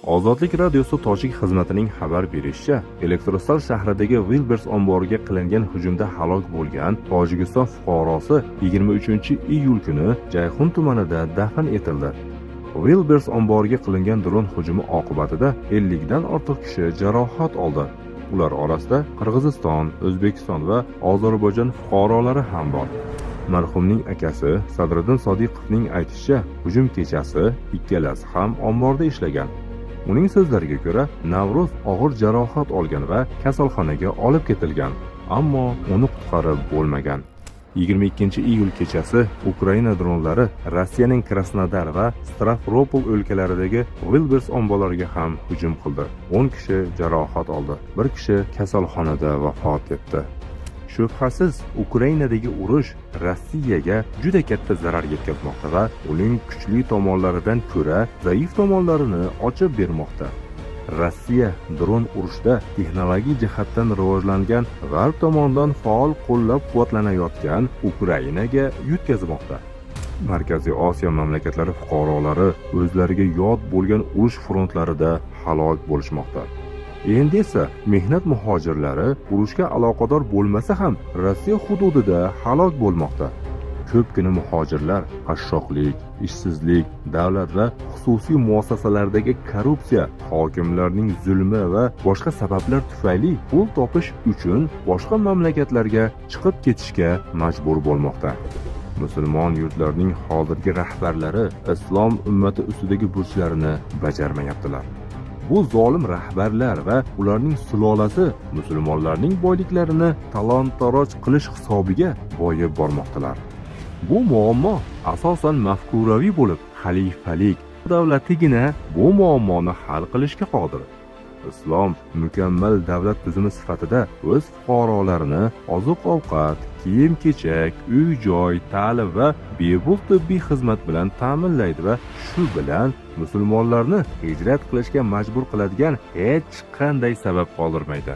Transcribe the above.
Ozodlik radiosi tojik xizmatining xabar berishicha, Elektrostal shahridagi Wilbers omboriga qilingan hujumda halok bo'lgan Tojikiston fuqarosi 23-iyul kuni Jayxun tumanida dafn etildi. Wilbers omboriga qilingan dron hujumi oqibatida 50 dan ortiq kishi jarohat oldi. Ular orasida Qirg'iziston, O'zbekiston va Ozarbayjon fuqarolari ham bor. Marhumning akasi Sadriddin Sodiqovning aytishicha, hujum kechasi ikkalasi ham omborda ishlagan. Uning so'zlariga ko'ra, Navruz og'ir jarohat olgan va kasalxonaga olib ketilgan, ammo uni qutqarib bo'lmagan. 22-iyul kechasi Ukraina dronlari Rossiyaning Krasnodar va Stavropol o'lkalaridagi Wilbers omborlariga ham hujum qildi. 10 kishi jarohat oldi, 1 kishi kasalxonada vafot etdi. Shubhasiz, Ukrainadagi urush Rossiyaga juda katta zarar yetkazmoqda va uning kuchli tomonlaridan ko'ra zaif tomonlarini ochib bermoqda. Rossiya dron urushda texnologik jihatdan rivojlangan G'arb tomonidan faol qo'llab-quvvatlanayotgan Ukrainaga yutqazmoqda. Markaziy Osiyo mamlakatlari fuqarolari o'zlariga yod bo'lgan urush frontlarida halok bo'lishmoqda. Endi esa mehnat muhojirlari urushga aloqador bo'lmasa ham Rossiya hududida halok bo'lmoqda. Ko'pgina muhojirlar qashshoqlik, ishsizlik, davlat va xususiy muassasalardagi korrupsiya, hokimlarning zulmi va boshqa sabablar tufayli pul topish uchun boshqa mamlakatlarga chiqib ketishga majbur bo'lmoqda. Musulmon yurtlarning hozirgi rahbarlari islom ummati ustidagi burchlarini bajarmayaptilar. Bu zolim rahbarlar va ularning sulolasi musulmonlarning boyliklarini talon-taroj qilish hisobiga boyib bormoqdalar. Bu muammo asosan mafkuraviy bo'lib, xalifalik davlatigina bu muammoni hal qilishga qodir. Islom mukammal davlat tuzumi sifatida o'z fuqarolarini oziq-ovqat, kiyim-kechak, uy-joy, ta'lim va bepul tibbiy xizmat bilan ta'minlaydi va shu bilan musulmonlarni hijrat qilishga majbur qiladigan hech qanday sabab qoldirmaydi.